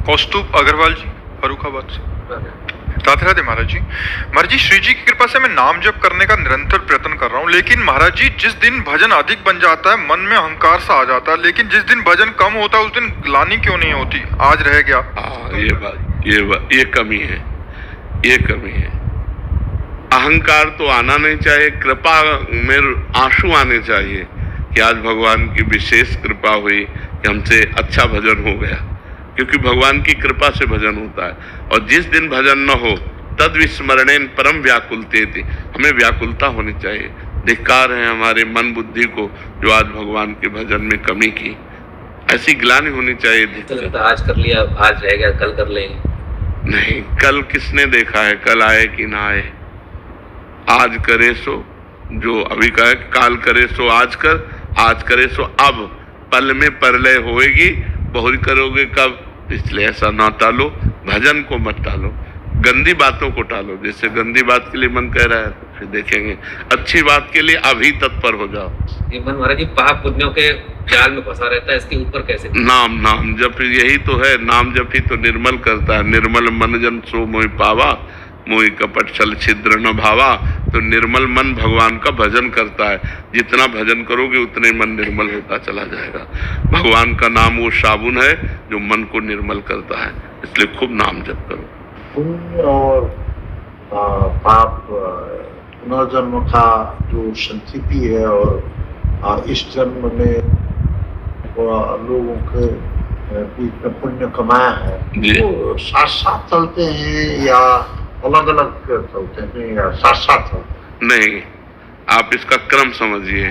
कौस्तुभ अग्रवाल जी, फर्रुखाबाद से। राधे राधे महाराज जी। महाराज जी, श्री जी की कृपा से मैं नाम जप करने का निरंतर प्रयत्न कर रहा हूँ, लेकिन महाराज जी जिस दिन भजन अधिक बन जाता है मन में अहंकार सा आ जाता है, लेकिन जिस दिन भजन कम होता है उस दिन ग्लानि क्यों नहीं होती? आज रह गया। ये कमी है, ये कमी है। अहंकार तो आना नहीं चाहिए, कृपा में आंसू आने चाहिए कि आज भगवान की विशेष कृपा हुई कि हमसे अच्छा भजन हो गया, क्योंकि भगवान की कृपा से भजन होता है। और जिस दिन भजन न हो तद विस्मरणेन परम व्याकुलते थी, हमें व्याकुलता होनी चाहिए। धिक्कार है हमारे मन बुद्धि को जो आज भगवान के भजन में कमी की, ऐसी ग्लानि होनी चाहिए। आज कर लिया, आज रह गया, कल कर लेंगे। नहीं, कल किसने देखा है, कल आए कि ना आए। आज करे सो, जो अभी कहा, काल करे सो आज कर, आज करे सो अब, पल में परलय होएगी, बहुरी करोगे कब। इसलिए ऐसा ना टालो, भजन को मत टालो, गंदी बातों को टालो। जैसे गंदी बात के लिए मन कह रहा है तो फिर देखेंगे, अच्छी बात के लिए अभी तत्पर हो जाओ। ये मन महाराज जी पाप पुण्यों के जाल में फंसा रहता है, इसके ऊपर कैसे? नाम जप, यही तो है, नाम जप ही तो निर्मल करता है। निर्मल मन जन सो मोहि पावा, मोहि कपट छल छिद्र न भावा। तो निर्मल मन भगवान का भजन करता है, जितना भजन करोगे उतने मन निर्मल होता चला जाएगा। भगवान का नाम वो साबुन है जो मन को निर्मल करता है, इसलिए खूब नाम जप करो। पुण्य और पाप पुनर्जन्म का जो संस्कृति है, और इस जन्म में लोगों के इतना पुण्य कमाया है, वो साथ साथ चलते हैं या अलग अलग चलते हैं या साथ साथ चलते? नहीं, आप इसका क्रम समझिए।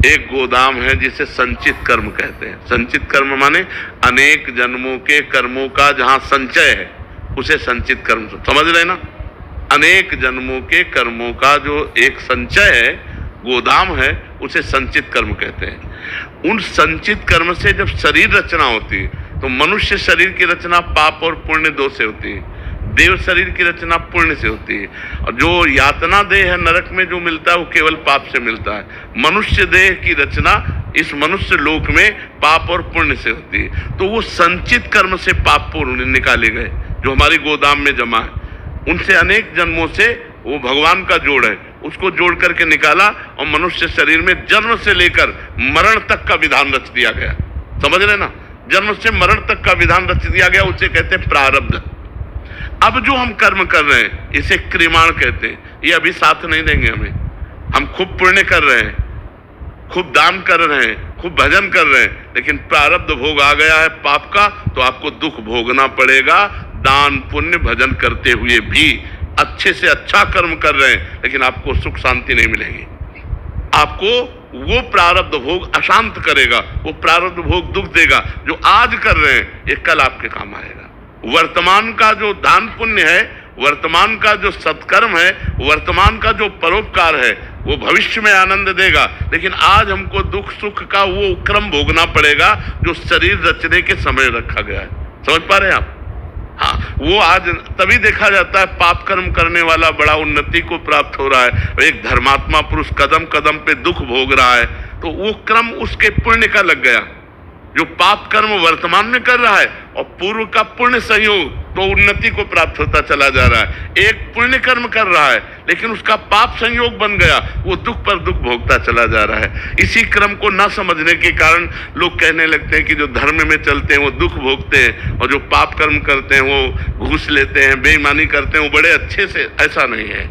एक गोदाम है जिसे संचित कर्म कहते हैं। संचित कर्म माने अनेक जन्मों के कर्मों का जहां संचय है उसे संचित कर्म समझ रहे ना। अनेक जन्मों के कर्मों का जो एक संचय है, गोदाम है, उसे संचित कर्म कहते हैं। उन संचित कर्म से जब शरीर रचना होती है तो मनुष्य शरीर की रचना पाप और पुण्य दो से होती है, देव शरीर की रचना पुण्य से होती है। और जो यातना देह है नरक में जो मिलता है वो केवल पाप से मिलता है। मनुष्य देह की रचना इस मनुष्य लोक में पाप और पुण्य से होती है। तो वो संचित कर्म से पाप पुण्य निकाले गए जो हमारी गोदाम में जमा है, उनसे अनेक जन्मों से वो भगवान का जोड़ है, उसको जोड़ करके निकाला और मनुष्य शरीर में जन्म से लेकर मरण तक का विधान रच दिया गया। समझ रहे ना, जन्म से मरण तक का विधान रच दिया गया, उसे कहते हैं प्रारब्ध। अब जो हम कर्म कर रहे हैं इसे क्रियमाण कहते हैं। ये अभी साथ नहीं देंगे हमें। हम खूब पुण्य कर रहे हैं, खूब दान कर रहे हैं, खूब भजन कर रहे हैं, लेकिन प्रारब्ध भोग आ गया है पाप का, तो आपको दुख भोगना पड़ेगा। दान पुण्य भजन करते हुए भी अच्छे से अच्छा कर्म कर रहे हैं, लेकिन आपको सुख शांति नहीं मिलेगी। आपको वो प्रारब्ध भोग अशांत करेगा, वो प्रारब्ध भोग दुख देगा। जो आज कर रहे हैं ये कल आपके काम आएगा। वर्तमान का जो दान पुण्य है, वर्तमान का जो सत्कर्म है, वर्तमान का जो परोपकार है, वो भविष्य में आनंद देगा। लेकिन आज हमको दुख सुख का वो क्रम भोगना पड़ेगा जो शरीर रचने के समय रखा गया है। समझ पा रहे हैं आप? हाँ, वो आज तभी देखा जाता है पाप कर्म करने वाला बड़ा उन्नति को प्राप्त हो रहा है, एक धर्मात्मा पुरुष कदम कदम पे दुख भोग रहा है, तो वो क्रम उसके पुण्य का लग गया। जो पाप कर्म वर्तमान में कर रहा है और पूर्व का पुण्य संयोग तो उन्नति को प्राप्त होता चला जा रहा है। एक पुण्य कर्म कर रहा है लेकिन उसका पाप संयोग बन गया, वो दुख पर दुख भोगता चला जा रहा है। इसी क्रम को न समझने के कारण लोग कहने लगते हैं कि जो धर्म में चलते हैं वो दुख भोगते हैं और जो पाप कर्म करते हैं वो घूस लेते हैं, बेईमानी करते हैं, वो बड़े अच्छे से। ऐसा नहीं है,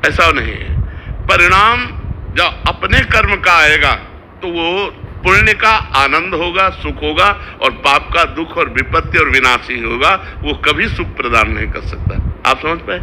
ऐसा नहीं है। परिणाम जब अपने कर्म का आएगा तो वो पुण्य का आनंद होगा, सुख होगा, और पाप का दुख और विपत्ति और विनाश ही होगा। वो कभी सुख प्रदान नहीं कर सकता। आप समझ पाए?